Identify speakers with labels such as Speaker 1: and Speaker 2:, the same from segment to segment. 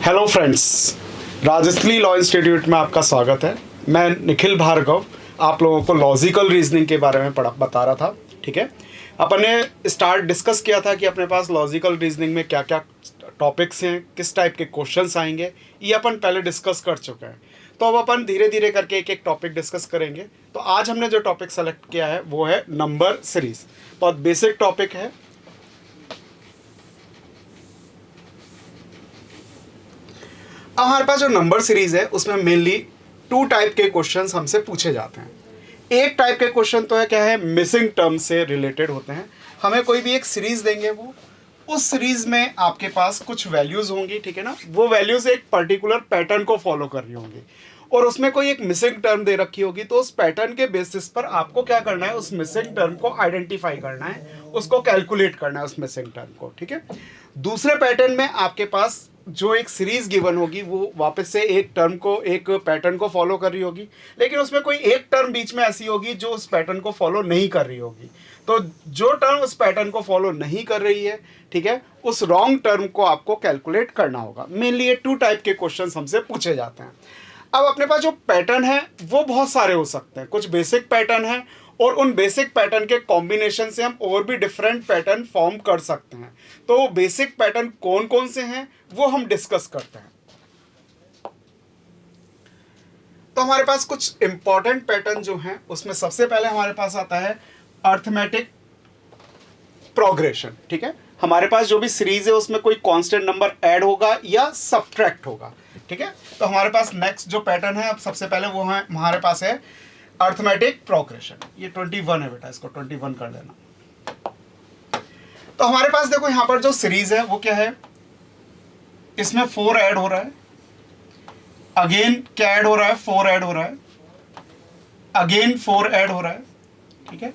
Speaker 1: Hello friends, Rajasthali law institute में आपका स्वागत है। मैं निखिल भार्गव आप लोगों को लॉजिकल रीजनिंग के बारे में बता रहा था। ठीक है, अपन ने डिस्कस किया था कि अपने पास लॉजिकल रीजनिंग में क्या क्या टॉपिक्स हैं, किस टाइप के क्वेश्चंस आएंगे, ये अपन पहले डिस्कस कर चुके हैं। तो अब अपन धीरे धीरे करके एक एक टॉपिक डिस्कस करेंगे। तो आज हमने जो टॉपिक सेलेक्ट किया है वो है नंबर सीरीज। बहुत बेसिक टॉपिक है। अब हमारे पास जो नंबर सीरीज है उसमें मेनली टू टाइप के क्वेश्चंस हमसे पूछे जाते हैं। एक टाइप के क्वेश्चन तो है क्या है, मिसिंग टर्म से रिलेटेड होते हैं। हमें कोई भी एक सीरीज देंगे, वो उस सीरीज में आपके पास कुछ वैल्यूज होंगी, ठीक है ना। वो वैल्यूज एक पर्टिकुलर पैटर्न को फॉलो कर रही होंगी और उसमें कोई एक मिसिंग टर्म दे रखी होगी। तो उस पैटर्न के बेसिस पर आपको क्या करना है, उस मिसिंग टर्म को आइडेंटिफाई करना है, उसको कैलकुलेट करना है उस मिसिंग टर्म को। ठीक है, दूसरे पैटर्न में आपके पास जो एक सीरीज गिवन होगी वो वापस से एक टर्म को, एक पैटर्न को फॉलो कर रही होगी, लेकिन उसमें कोई एक टर्म बीच में ऐसी होगी जो उस पैटर्न को फॉलो नहीं कर रही होगी। तो जो टर्म उस पैटर्न को फॉलो नहीं कर रही है, ठीक है, उस रॉन्ग टर्म को आपको कैलकुलेट करना होगा। मेनली ये टू टाइप के क्वेश्चंस हमसे पूछे जाते हैं। अब अपने पास जो पैटर्न है वो बहुत सारे हो सकते हैं। कुछ बेसिक पैटर्न है और उन बेसिक पैटर्न के कॉम्बिनेशन से हम और भी डिफरेंट पैटर्न फॉर्म कर सकते हैं। तो बेसिक पैटर्न कौन कौन से हैं वो हम डिस्कस करते हैं। तो हमारे पास कुछ इंपॉर्टेंट पैटर्न जो हैं उसमें सबसे पहले हमारे पास आता है अर्थमेटिक प्रोग्रेशन। ठीक है, हमारे पास जो भी सीरीज है उसमें कोई कांस्टेंट नंबर ऐड होगा या सब्ट्रैक्ट होगा। ठीक है, तो हमारे पास नेक्स्ट जो पैटर्न है अब सबसे पहले वो है हमारे पास है अर्थमेटिक प्रोग्रेशन। ये 21 है बेटा, इसको 21 कर देना। तो हमारे पास देखो यहां पर जो सीरीज है वो क्या है, इसमें 4 ऐड हो रहा है, अगेन क्या ऐड हो रहा है, 4 ऐड हो रहा है, अगेन 4 ऐड हो रहा है, ठीक है,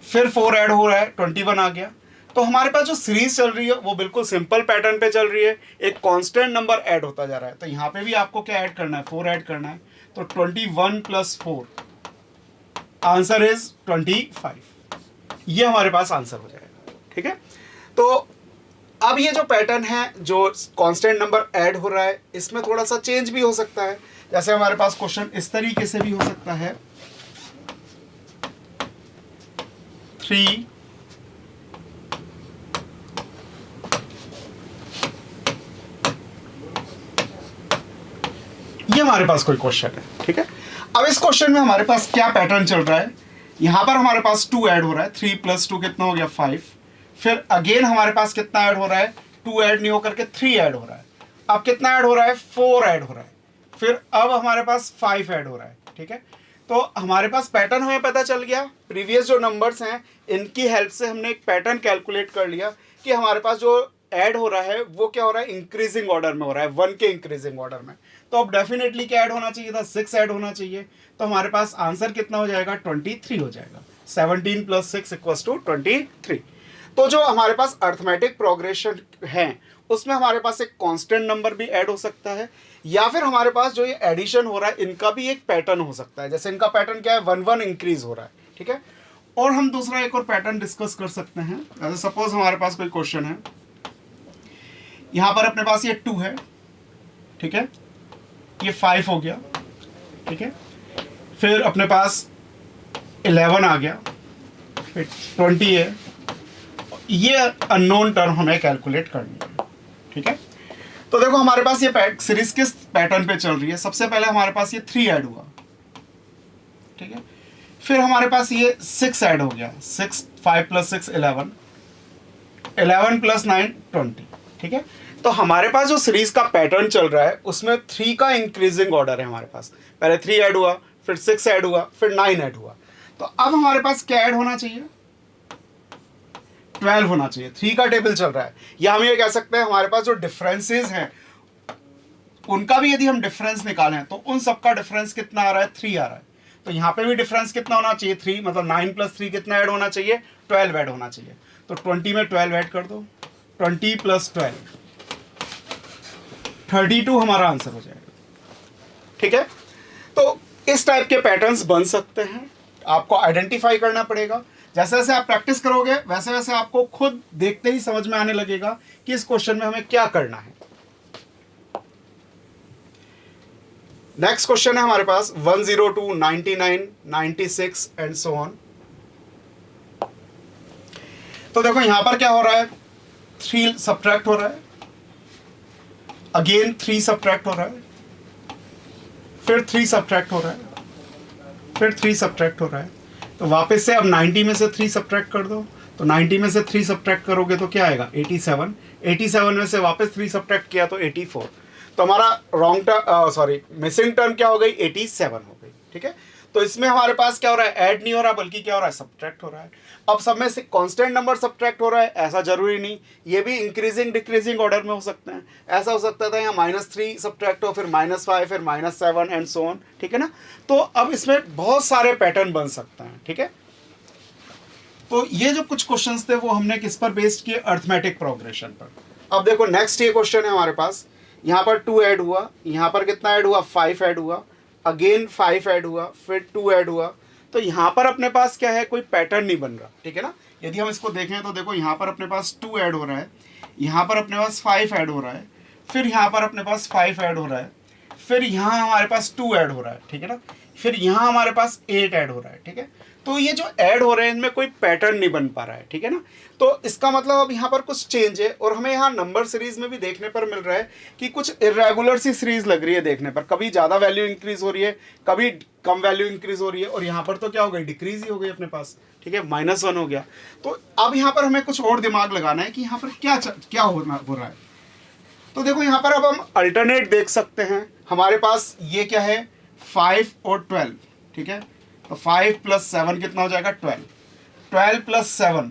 Speaker 1: फिर 4 ऐड हो रहा है, 21 आ गया। तो हमारे पास जो सीरीज चल रही है वो बिल्कुल सिंपल पैटर्न पे चल रही है, एक कांस्टेंट नंबर ऐड होता जा रहा है। तो यहाँ पे भी आपको क्या ऐड करना है, 4 ऐड करना है। तो 21 + 4 आंसर इज 25। ये हमारे पास आंसर हो जाएगा। ठीक है, तो अब ये जो पैटर्न है, जो कांस्टेंट नंबर ऐड हो रहा है, इसमें थोड़ा सा चेंज भी हो सकता है। जैसे हमारे पास क्वेश्चन इस तरीके से भी हो सकता है, 3 ये हमारे पास कोई क्वेश्चन है। ठीक है, अब इस क्वेश्चन में हमारे पास क्या पैटर्न चल रहा है, यहां पर हमारे पास 2 ऐड हो रहा है, 3 + 2 कितना हो गया, 5। फिर अगेन हमारे पास कितना ऐड हो रहा है, 2 ऐड नहीं होकर के 3 ऐड हो रहा है। अब कितना ऐड हो रहा है, 4 ऐड हो रहा है। फिर अब हमारे पास 5 ऐड हो रहा है। ठीक है, तो हमारे पास पैटर्न हमें पता चल गया। प्रीवियस जो नंबर्स हैं इनकी हेल्प से हमने एक पैटर्न कैलकुलेट कर लिया कि हमारे पास जो ऐड हो रहा है वो क्या हो रहा है, इंक्रीजिंग ऑर्डर में हो रहा है, 1 के इंक्रीजिंग ऑर्डर में। तो अब डेफिनेटली क्या ऐड होना चाहिए था, 6 ऐड होना चाहिए। तो हमारे पास आंसर कितना हो जाएगा, 23 हो जाएगा। 17 + 6 = 23। तो जो हमारे पास अर्थमेटिक प्रोग्रेशन है उसमें हमारे पास एक कांस्टेंट नंबर भी ऐड हो सकता है, या फिर हमारे पास जो ये एडिशन हो रहा है इनका भी एक पैटर्न हो सकता है। जैसे इनका पैटर्न क्या है, 1 इंक्रीज हो रहा है। ठीक है, और हम दूसरा एक और पैटर्न डिस्कस कर सकते हैं। जैसे सपोज हमारे पास कोई क्वेश्चन है, यहां पर अपने पास ये 2 है, ठीक है, ये 5 हो गया, ठीक है, फिर अपने पास 11 आ गया, फिर 20 है। ये अननोन टर्म हमें कैलकुलेट करनी है। ठीक है, तो देखो हमारे पास ये सीरीज किस पैटर्न पे चल रही है। सबसे पहले हमारे पास ये 3 ऐड हुआ, ठीक है, फिर हमारे पास ये 6 ऐड हो गया, 6 5 + 6 11, 11 + 9 20। ठीक है, तो हमारे पास जो सीरीज का पैटर्न चल रहा है उसमें 3 का इंक्रीजिंग ऑर्डर है। हमारे पास पहले 3 ऐड हुआ, फिर 6 ऐड हुआ, फिर 9 ऐड हुआ। तो अब हमारे पास क्या ऐड होना चाहिए, 12 होना चाहिए। 3 का टेबल चल रहा है, या हम ये कह सकते हैं हमारे पास जो डिफरेंसेस हैं उनका भी यदि हम डिफरेंस निकालें तो उन सबका डिफरेंस कितना आ रहा है, 3 आ रहा है। तो यहाँ पे भी डिफरेंस कितना होना चाहिए, 3, मतलब 9 + 3 कितना ऐड होना चाहिए, 12 ऐड होना चाहिए। तो 20 में 12 ऐड कर दो, 20 + 12 32 हमारा आंसर हो जाएगा। ठीक है, तो इस टाइप के पैटर्न्स बन सकते हैं, आपको आइडेंटिफाई करना पड़ेगा। जैसे जैसे आप प्रैक्टिस करोगे वैसे वैसे आपको खुद देखते ही समझ में आने लगेगा कि इस क्वेश्चन में हमें क्या करना है। नेक्स्ट क्वेश्चन है हमारे पास 102, 99, 96 एंड सो ऑन। तो देखो यहां पर क्या हो रहा है, 3 सब्ट्रैक्ट हो रहा है, अगेन 3 सब्ट्रैक्ट हो रहा है, फिर 3 सब्ट्रैक्ट हो रहा है, फिर 3 सब्ट्रैक्ट हो रहा है। तो वापस से अब 90 में से 3 सब्ट्रैक्ट कर दो, तो 90 में से 3 सब्ट्रैक्ट करोगे तो क्या आएगा 87, 87 में से वापस 3 सब्ट्रैक्ट किया तो 84। तो हमारा wrong term, sorry missing term क्या हो गई, 87 हो गई। ठीक है, तो इसमें हमारे पास क्या हो रहा है, ऐड नहीं हो रहा बल्कि क्या हो रहा है, सब्ट्रैक्ट हो रहा है। अब सब में से कांस्टेंट नंबर सब्ट्रैक्ट हो रहा है, ऐसा जरूरी नहीं, ये भी इंक्रीजिंग डिक्रीजिंग ऑर्डर में हो सकते हैं। ऐसा हो सकता था यहाँ -3 सब्ट्रैक्ट हो, फिर -5, फिर -7 एंड सो ऑन। ठीक है ना, तो अब इसमें बहुत सारे पैटर्न बन सकते हैं। ठीक है, तो ये जो कुछ क्वेश्चंस थे वो हमने किस पर बेस्ड किए, अर्थमेटिक प्रोग्रेशन पर। अब देखो नेक्स्ट ये क्वेश्चन है हमारे पास, यहाँ पर 2 ऐड हुआ, यहाँ पर कितना ऐड हुआ, 5 ऐड हुआ, अगेन 5 ऐड हुआ, फिर 2 ऐड हुआ। तो यहाँ पर अपने पास क्या है, कोई पैटर्न नहीं बन रहा। ठीक है ना, यदि हम इसको देखें तो देखो यहाँ पर अपने पास 2 ऐड हो रहा है, यहाँ पर अपने पास 5 ऐड हो रहा है, फिर यहाँ पर अपने पास 5 ऐड हो रहा है, फिर यहाँ हमारे पास 2 ऐड हो रहा है। ठीक है ना, फिर यहाँ हमारे पास 8 ऐड हो रहा है। ठीक है, तो ये जो ऐड हो रहे हैं इनमें कोई पैटर्न नहीं बन पा रहा है। ठीक है ना, तो इसका मतलब अब यहाँ पर कुछ चेंज है, और हमें यहाँ नंबर सीरीज में भी देखने पर मिल रहा है कि कुछ इरेगुलर सी सीरीज लग रही है देखने पर, कभी ज़्यादा वैल्यू इंक्रीज हो रही है, कभी कम वैल्यू इंक्रीज हो रही है, और यहाँ पर तो क्या हो गई, डिक्रीज ही हो गई अपने पास। ठीक है, -1 हो गया। तो अब यहाँ पर हमें कुछ और दिमाग लगाना है कि यहाँ पर क्या हो रहा है। तो देखो यहाँ पर अब हम अल्टरनेट देख सकते हैं। हमारे पास ये क्या है, 5 और 12। ठीक है, तो 5 + 7 कितना हो जाएगा, 12, 12 + 7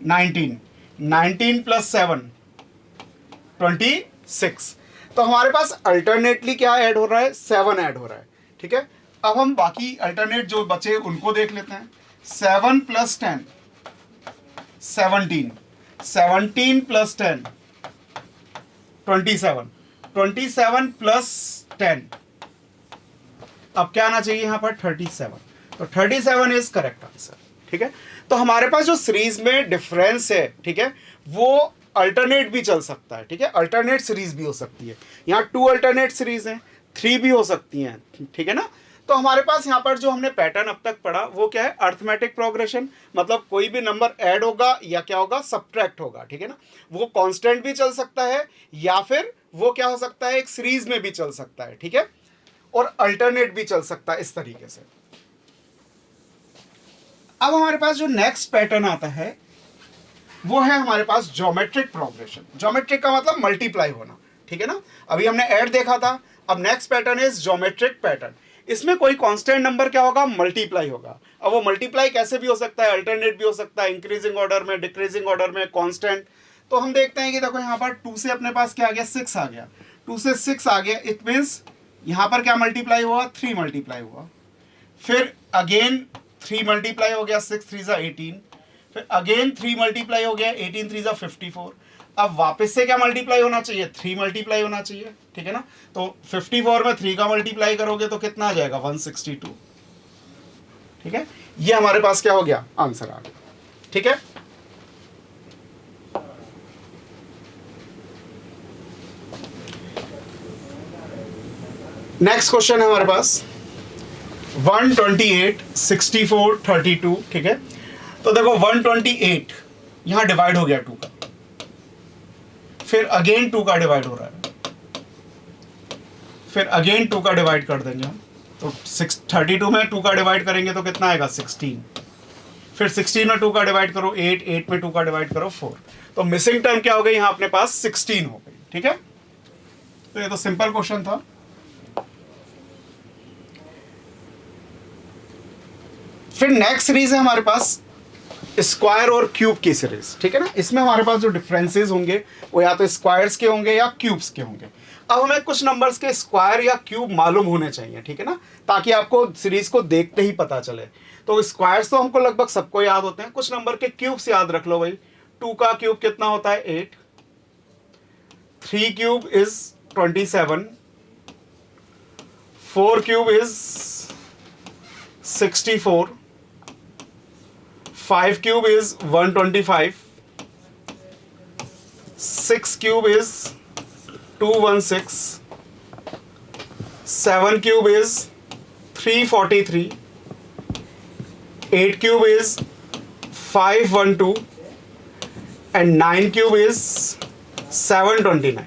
Speaker 1: 19, 19 + 7 26। तो हमारे पास अल्टरनेटली क्या ऐड हो रहा है, 7 ऐड हो रहा है। ठीक है, अब हम बाकी अल्टरनेट जो बचे उनको देख लेते हैं। 7 + 10 17, 17 + 10 27, 27 + 10, अब क्या आना चाहिए यहाँ पर, 37। तो 37 इज करेक्ट आंसर। ठीक है, तो हमारे पास जो सीरीज में डिफरेंस है, ठीक है, वो अल्टरनेट भी चल सकता है। ठीक है, अल्टरनेट सीरीज भी हो सकती है। यहाँ 2 अल्टरनेट सीरीज हैं, 3 भी हो सकती हैं। ठीक है ना, तो हमारे पास यहाँ पर जो हमने पैटर्न अब तक पढ़ा वो क्या है, अर्थमेटिक प्रोग्रेशन, मतलब कोई भी नंबर ऐड होगा या क्या होगा, सब्ट्रैक्ट होगा। ठीक है ना, वो कांस्टेंट भी चल सकता है या फिर वो क्या हो सकता है, एक सीरीज में भी चल सकता है। ठीक है, और अल्टरनेट भी चल सकता है इस तरीके से। अब हमारे पास जो नेक्स्ट पैटर्न आता है वो है हमारे पास ज्योमेट्रिक प्रोग्रेशन। ज्योमेट्रिक का मतलब मल्टीप्लाई होना। ठीक है ना, अभी हमने ऐड देखा था, अब next pattern is geometric pattern. इसमें कोई कांस्टेंट नंबर क्या होगा, मल्टीप्लाई होगा। अब वो मल्टीप्लाई कैसे भी हो सकता है, अल्टरनेट भी हो सकता है, इंक्रीजिंग ऑर्डर में, डिक्रीजिंग ऑर्डर में, कांस्टेंट। तो हम देखते हैं कि देखो यहाँ पर 2 से अपने पास क्या आ गया, 6 आ गया, 2 से 6 आ गया, इट मीन्स यहाँ पर क्या मल्टीप्लाई हुआ, 3 मल्टीप्लाई हुआ, फिर अगेन 3 मल्टीप्लाई हो गया, 6 3 18, फिर अगेन 3 मल्टीप्लाई हो गया, 18 3 54। अब वापस से क्या मल्टीप्लाई होना चाहिए, 3 मल्टीप्लाई होना चाहिए। ठीक है ना, तो 54 में 3 का मल्टीप्लाई करोगे तो कितना आ जाएगा, 162। ठीक है, ये हमारे पास क्या हो गया, आंसर आ गया। ठीक है, नेक्स्ट क्वेश्चन है हमारे पास 128, 64, 32। ठीक है, तो देखो 128 यहां डिवाइड हो गया 2 का, फिर अगेन 2 का डिवाइड हो रहा है, फिर अगेन 2 का डिवाइड कर देंगे हम, तो 32 में 2 का डिवाइड करेंगे तो कितना आएगा, 16, फिर 16 में 2 का डिवाइड करो 8, 8 में 2 का डिवाइड करो 4। तो मिसिंग टर्म क्या हो गई यहां अपने पास, 16 हो गई। ठीक है, तो ये तो सिंपल क्वेश्चन था। फिर नेक्स्ट सीरीज है हमारे पास स्क्वायर और क्यूब की सीरीज। ठीक है ना, इसमें हमारे पास जो डिफरेंसेस होंगे वो या तो स्क्वायर्स के होंगे या क्यूब्स के होंगे। अब हमें कुछ नंबर्स के स्क्वायर या क्यूब मालूम होने चाहिए। ठीक है ना, ताकि आपको सीरीज को देखते ही पता चले। तो स्क्वायर्स तो हमको लगभग सबको याद होते हैं, कुछ नंबर के क्यूब्स याद रख लो भाई। 2 का क्यूब कितना होता है, 8, 3 cube is 27, 4 cube is 64, 5 cube is 125, 6 cube is 216, 7 cube is 343, 8 cube is 512 and 9 cube is 729.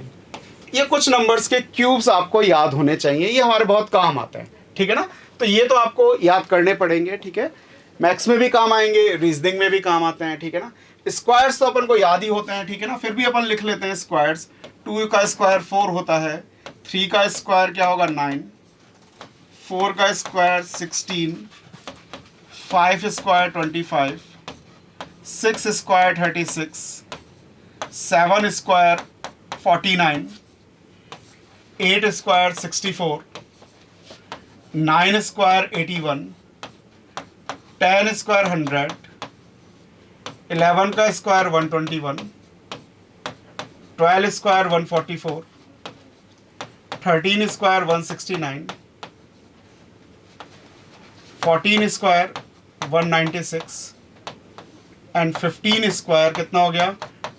Speaker 1: ये कुछ नंबर्स के क्यूब्स आपको याद होने चाहिए, ये हमारे बहुत काम आते हैं, ठीक है ना। तो ये तो आपको याद करने पड़ेंगे, ठीक है। मैथ्स में भी काम आएंगे, रीजनिंग में भी काम आते हैं, ठीक है ना। स्क्वायर्स तो अपन को याद ही होते हैं, ठीक है ना, फिर भी अपन लिख लेते हैं स्क्वायर्स। 2 का स्क्वायर 4 होता है, 3 का स्क्वायर क्या होगा 9, 4 का square 16, 5 square 25, 6 square 36, 7 square 49, 8 square 64, 9 square 81, 10 square 100, 11 का square 121, 12 square 144, 13 square 169, 14 square 196 and 15 square कितना हो गया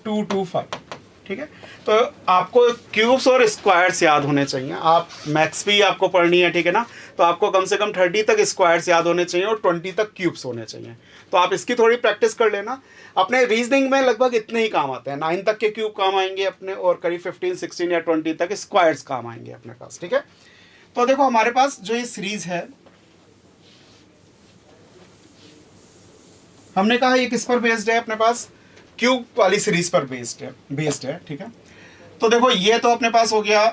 Speaker 1: 225, ठीक है। तो आपको क्यूब्स और स्क्वायर्स याद होने चाहिए। आप मैथ्स भी आपको पढ़नी है, ठीक है ना, तो आपको कम से कम 30 तक स्क्वायर्स याद होने चाहिए और 20 तक क्यूब्स होने चाहिए। तो आप इसकी थोड़ी प्रैक्टिस कर लेना। अपने रीजनिंग में लगभग इतने ही काम आते हैं, 9 तक के क्यूब काम आएंगे अपने, और करीब 15, 16 या 20 तक स्क्वायर्स काम आएंगे अपने पास, ठीक है। तो देखो हमारे पास जो ये सीरीज है, हमने कहा ये किस पर बेस्ड है, अपने पास क्यूब वाली सीरीज पर बेस्ड है, ठीक है। तो देखो ये तो अपने पास हो गया,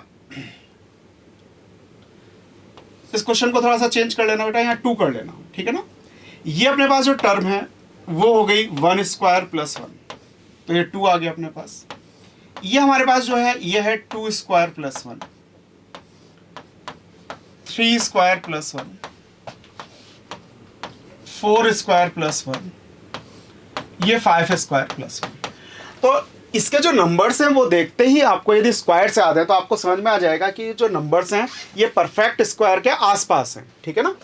Speaker 1: इस क्वेश्चन को थोड़ा सा चेंज कर लेना बेटा, यहाँ 2 कर लेना, ठीक है ना। ये अपने पास जो टर्म है वो हो गई 1 स्क्वायर प्लस 1, तो ये 2 आ गया अपने पास। ये हमारे पास जो है ये है 2 square plus 1, 3 square plus 1, 4 square plus 1, ये 5 स्क्वायर प्लस 1। तो इसके जो नंबर्स हैं वो देखते ही आपको यदि स्क्वायर से आते हैं तो आपको समझ में आ जाएगा कि जो नंबर्स हैं ये परफेक्ट स्क्वायर के आसपास हैं, ठीक है ना।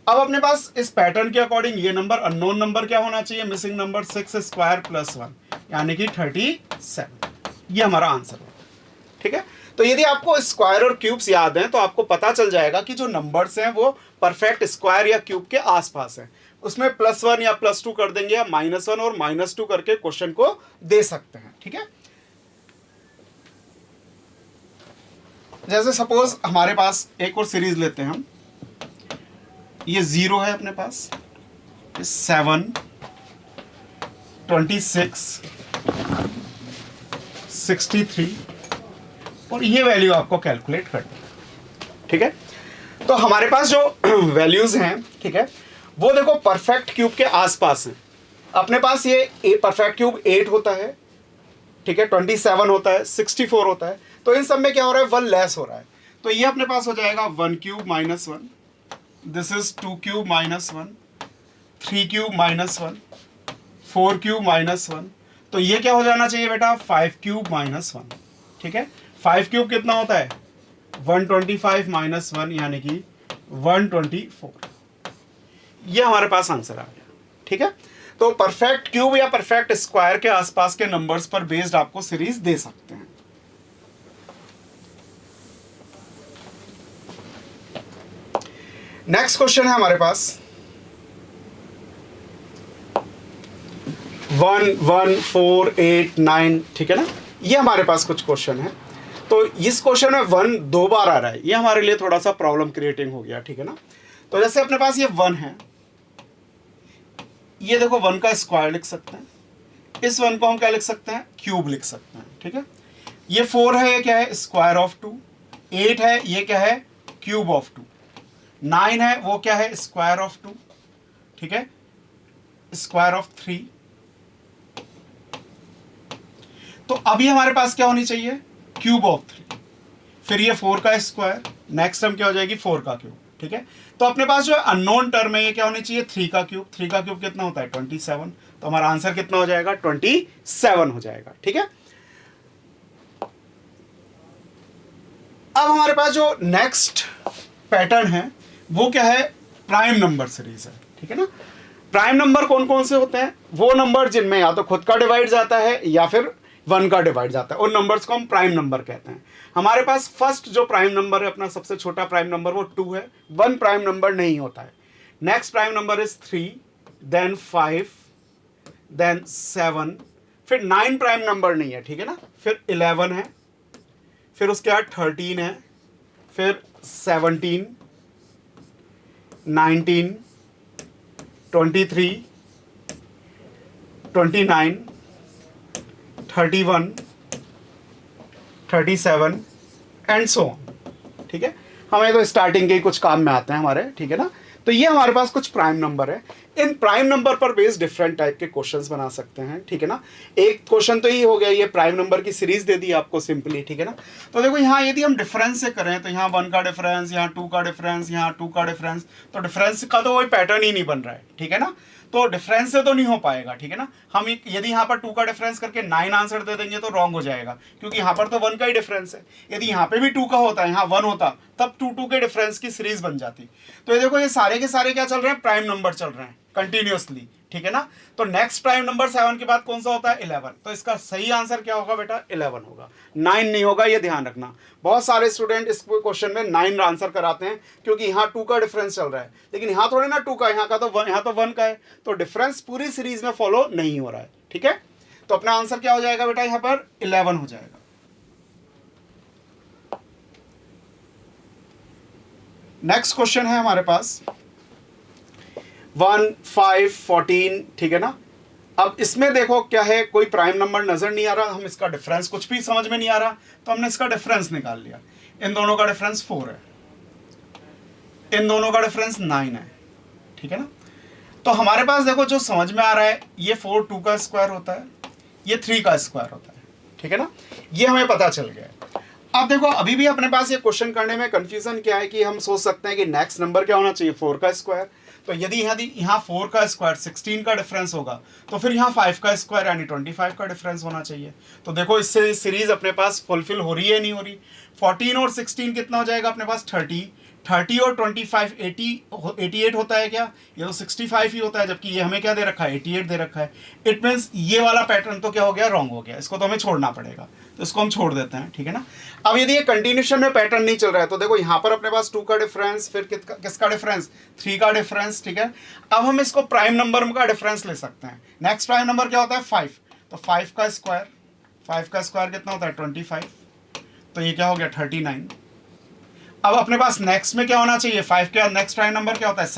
Speaker 1: अब अपने पास इस पैटर्न के अकॉर्डिंग ये नंबर अननोन नंबर क्या होना चाहिए, मिसिंग नंबर 6 स्क्वायर प्लस 1 यानी कि 37, ये हमारा आंसर है, ठीक है। तो यदि आपको स्क्वायर और क्यूब्स याद हैं तो आपको पता चल जाएगा कि जो नंबर्स हैं वो परफेक्ट स्क्वायर या क्यूब के आसपास हैं। उसमें +1 या +2 कर देंगे या -1 और -2 करके क्वेश्चन को दे सकते हैं, ठीक है। जैसे सपोज हमारे पास एक और सीरीज लेते हैं हम, ये 0 है अपने पास, 7, 26, 63 और ये वैल्यू आपको कैलकुलेट करनी है, ठीक है। तो हमारे पास जो वैल्यूज हैं, ठीक है, वो देखो परफेक्ट क्यूब के आसपास है। अपने पास ये परफेक्ट क्यूब 8 होता है, ठीक है, 27 होता है, 64 होता है। तो इन सब में क्या हो रहा है, 1 लेस हो रहा है। तो ये अपने पास हो जाएगा 1 cube -1, this is 2 cube -1, 3 cube -1, 4 cube -1। तो ये क्या हो जाना चाहिए बेटा, 5 क्यूब -1, ठीक है। 5 क्यूब कितना होता है 125 -1 यानी कि 124। ये हमारे पास आंसर आ गया, ठीक है। तो परफेक्ट क्यूब या परफेक्ट स्क्वायर के आसपास के नंबर्स पर बेस्ड आपको सीरीज दे सकते हैं। नेक्स्ट क्वेश्चन है हमारे पास 1, 1, 4, 8, 9, ठीक है ना। ये हमारे पास कुछ क्वेश्चन है। तो इस क्वेश्चन में 1 2 बार आ रहा है, ये हमारे लिए थोड़ा सा प्रॉब्लम क्रिएटिंग हो गया, ठीक है ना। तो जैसे अपने पास ये 1 है, ये देखो 1 का स्क्वायर लिख सकते हैं, इस 1 को हम क्या लिख सकते हैं, क्यूब लिख सकते हैं, ठीक है। ये 4 है, ये क्या है, स्क्वायर ऑफ 2। 8 है, ये क्या है, क्यूब ऑफ 2। 9 है, वो क्या है, स्क्वायर ऑफ 2, ठीक है, स्क्वायर ऑफ 3। तो अभी हमारे पास क्या होनी चाहिए, क्यूब ऑफ 3। फिर ये 4 का स्क्वायर, नेक्स्ट टर्म क्या हो जाएगी 4 का क्यूब, ठीक है। तो अपने पास जो अननोन टर्म है ये क्या होनी चाहिए, 3 का क्यूब। 3 का क्यूब कितना होता है 27। तो हमारा आंसर कितना हो जाएगा 27 हो जाएगा, ठीक है। अब हमारे पास जो नेक्स्ट पैटर्न है वो क्या है, प्राइम नंबर सीरीज है, ठीक है ना। प्राइम नंबर कौन कौन से होते हैं, वो नंबर जिनमें या तो खुद का डिवाइड जाता है या फिर 1 का डिवाइड जाता है, उन नंबर्स को हम प्राइम नंबर कहते हैं। हमारे पास फर्स्ट जो प्राइम नंबर है अपना सबसे छोटा प्राइम नंबर वो 2 है, 1 प्राइम नंबर नहीं होता है। Next prime number is 3, then 5, then 7, फिर 9 प्राइम नंबर नहीं है, ठीक है ना, फिर 11 है, फिर उसके बाद 13 है, फिर 17, 19, 23, 29, 31, 37 एंड सो ऑन, ठीक है। हमें तो स्टार्टिंग के ही कुछ काम में आते हैं हमारे, ठीक है ना। तो ये हमारे पास कुछ प्राइम नंबर है। इन प्राइम नंबर पर बेस्ड डिफरेंट टाइप के क्वेश्चंस बना सकते हैं, ठीक है ना। एक क्वेश्चन तो ये हो गया, ये प्राइम नंबर की सीरीज दे दी आपको सिंपली, ठीक है ना। तो देखो यहाँ यदि हम डिफरेंस से करें तो यहाँ 1 का डिफरेंस, यहाँ 2 का डिफरेंस, यहाँ 2 का डिफरेंस, तो डिफरेंस का तो कोई पैटर्न ही नहीं बन रहा है, ठीक है ना। तो डिफरेंस से तो नहीं हो पाएगा, ठीक है ना। हम यदि यहाँ पर 2 का डिफरेंस करके 9 आंसर दे देंगे तो रॉन्ग हो जाएगा, क्योंकि यहाँ पर तो 1 का ही डिफरेंस है। यदि यहाँ पे भी 2 का होता, यहाँ 1 होता, तब 2 के डिफरेंस की सीरीज बन जाती। तो ये देखो ये सारे के सारे क्या चल रहे हैं, प्राइम नंबर चल रहे हैं कंटिन्यूअसली, ठीक है ना। तो नेक्स्ट प्राइम नंबर 7 के बाद कौन सा होता है, 11। तो इसका सही आंसर क्या होगा बेटा, 11 होगा, 9 नहीं होगा, ये ध्यान रखना। बहुत सारे स्टूडेंट इस क्वेश्चन में 9 आंसर कराते हैं, क्योंकि यहाँ 2 का डिफरेंस चल रहा है, लेकिन यहाँ थोड़े ना 2 का, यहाँ तो 1 का है, तो डिफरेंस पूरी सीरीज में फॉलो नहीं हो रहा है, ठीक है। तो अपना आंसर क्या हो जाएगा बेटा, यहाँ पर 11 हो जाएगा। नेक्स्ट क्वेश्चन है हमारे पास 1, 5, 14, ठीक है ना। अब इसमें देखो क्या है, कोई प्राइम नंबर नजर नहीं आ रहा, हम इसका डिफरेंस कुछ भी समझ में नहीं आ रहा, तो हमने इसका डिफरेंस निकाल लिया। इन दोनों का डिफरेंस 4 है, इन दोनों का डिफरेंस 9 है, ठीक है ना। तो हमारे पास देखो जो समझ में आ रहा है, ये 4 2 का स्क्वायर होता है, ये 3 का स्क्वायर होता है, ठीक है ना। ये हमें पता चल गया है। अब देखो अभी भी अपने पास ये क्वेश्चन करने में कंफ्यूजन क्या है कि हम सोच सकते हैं कि नेक्स्ट नंबर क्या होना चाहिए, 4 का स्क्वायर। तो यदि यहाँ 4 का स्क्वायर 16 का डिफरेंस होगा, तो फिर यहाँ 5 का स्क्वायर यानी 25 का डिफरेंस होना चाहिए। तो देखो इससे सीरीज अपने पास फुलफिल हो रही है नहीं हो रही। 14 और 16 कितना हो जाएगा अपने पास, 30 और 25 88 होता है क्या, ये तो 65 ही होता है, जबकि ये हमें क्या दे रखा है, 88 दे रखा है। इट मीन्स ये वाला पैटर्न तो क्या हो गया, रॉन्ग हो गया, इसको तो हमें छोड़ना पड़ेगा, तो इसको हम छोड़ देते हैं, ठीक है ना। अब यदि ये कंटिन्यूशन में पैटर्न नहीं चल रहा है, तो देखो यहाँ पर अपने पास 2 का डिफरेंस, फिर किसका डिफरेंस, 3 का डिफरेंस, ठीक है। अब हम इसको प्राइम नंबर का डिफरेंस ले सकते हैं। नेक्स्ट प्राइम नंबर क्या होता है, 5, तो 5 का स्क्वायर कितना होता है, 25, तो ये क्या हो गया, 39। अब अपने पास नेक्स्ट में क्या होना चाहिए, 5 के बाद नेक्स्ट प्राइम नंबर क्या होता है,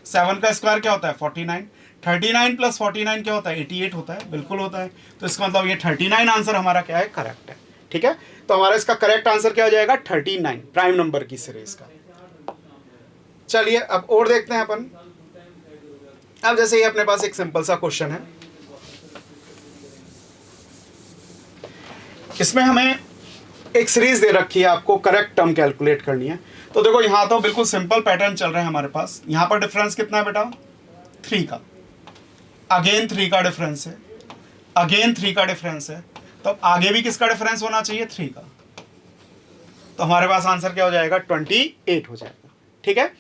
Speaker 1: 7 का स्क्वायर क्या होता है, 49, 39 प्लस 49 क्या होता है, 88 होता है, बिल्कुल होता है। तो इसका मतलब ये 39 आंसर हमारा क्या है, करेक्ट है, ठीक है। तो हमारा इसका करेक्ट आंसर क्या हो जाएगा, 39 प्राइम नंबर की सीरीज का। चलिए अब और देखते हैं अपन। अब जैसे ये अपने पास एक सिंपल सा क्वेश्चन है, इसमें हमें एक सीरीज दे रखी है, आपको करेक्ट टर्म कैलकुलेट करनी है। तो देखो यहाँ तो बिल्कुल सिंपल पैटर्न चल रहा है हमारे पास। यहाँ पर डिफरेंस कितना है बेटा, 3 का, अगेन 3 का डिफरेंस है, अगेन 3 का डिफरेंस है, तो आगे भी किसका डिफरेंस होना चाहिए, 3 का। तो हमारे पास आंसर क्या हो जाएगा, 28 हो जाएगा, ठीक है।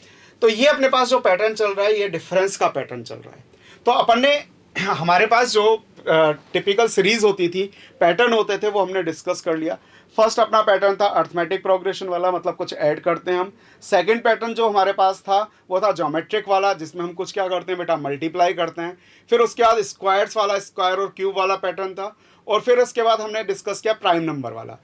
Speaker 1: तो ये अपने पास जो पैटर्न चल रहा है, ये डिफरेंस का पैटर्न चल रहा है। तो अपन ने हमारे पास जो टिपिकल सीरीज होती थी, पैटर्न होते थे, वो हमने डिस्कस कर लिया। फर्स्ट अपना पैटर्न था अर्थमेटिक प्रोग्रेशन वाला, मतलब कुछ ऐड करते हैं हम। सेकंड पैटर्न जो हमारे पास था वो था ज्योमेट्रिक वाला, जिसमें हम कुछ क्या करते हैं बेटा, मल्टीप्लाई करते हैं। फिर उसके बाद स्क्वायर्स वाला, स्क्वायर और क्यूब वाला पैटर्न था, और फिर उसके बाद हमने डिस्कस किया प्राइम नंबर वाला।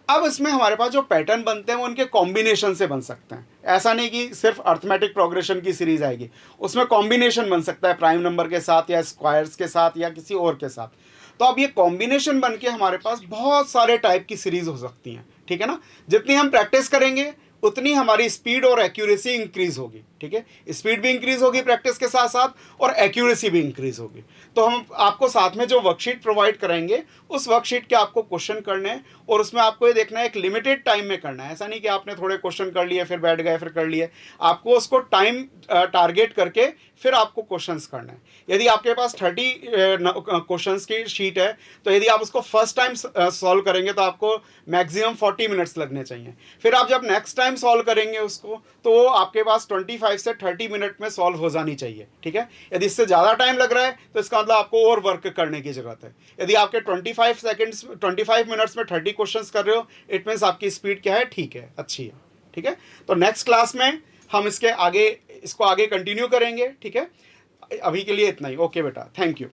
Speaker 1: अब इसमें हमारे पास जो पैटर्न बनते हैं वो उनके कॉम्बिनेशन से बन सकते हैं। ऐसा नहीं कि सिर्फ अर्थमेटिक प्रोग्रेशन की सीरीज आएगी, उसमें कॉम्बिनेशन बन सकता है प्राइम नंबर के साथ या स्क्वायर्स के साथ या किसी और के साथ। तो अब ये कॉम्बिनेशन बन के हमारे पास बहुत सारे टाइप की सीरीज हो सकती हैं, ठीक है ना। जितनी हम प्रैक्टिस करेंगे उतनी हमारी स्पीड और एक्यूरेसी इंक्रीज होगी, ठीक है। स्पीड भी इंक्रीज होगी प्रैक्टिस के साथ साथ, और एक्यूरेसी भी इंक्रीज होगी। तो हम आपको साथ में जो वर्कशीट प्रोवाइड करेंगे, उस वर्कशीट के आपको क्वेश्चन करने हैं, और उसमें आपको ये देखना है एक लिमिटेड टाइम में करना है। ऐसा नहीं कि आपने थोड़े क्वेश्चन कर लिए फिर बैठ गए फिर कर लिए, आपको उसको टाइम टारगेट करके फिर आपको क्वेश्चंस करना है। यदि आपके पास 30 क्वेश्चंस की शीट है तो यदि आप उसको फर्स्ट टाइम सॉल्व करेंगे तो आपको मैक्सिमम 40 मिनट्स लगने चाहिए। फिर आप जब नेक्स्ट टाइम सॉल्व करेंगे उसको तो वो आपके पास 25 से 30 मिनट में सॉल्व हो जानी चाहिए, ठीक है। यदि इससे ज़्यादा टाइम लग रहा है तो इसका मतलब आपको और वर्क करने की ज़रूरत है। यदि आपके 25 मिनट्स में 30 क्वेश्चंस कर रहे हो, इट मीन्स आपकी स्पीड क्या है, ठीक है, अच्छी है, ठीक है। तो नेक्स्ट क्लास में हम इसको आगे कंटिन्यू करेंगे, ठीक है। अभी के लिए इतना ही। ओके बेटा, थैंक यू।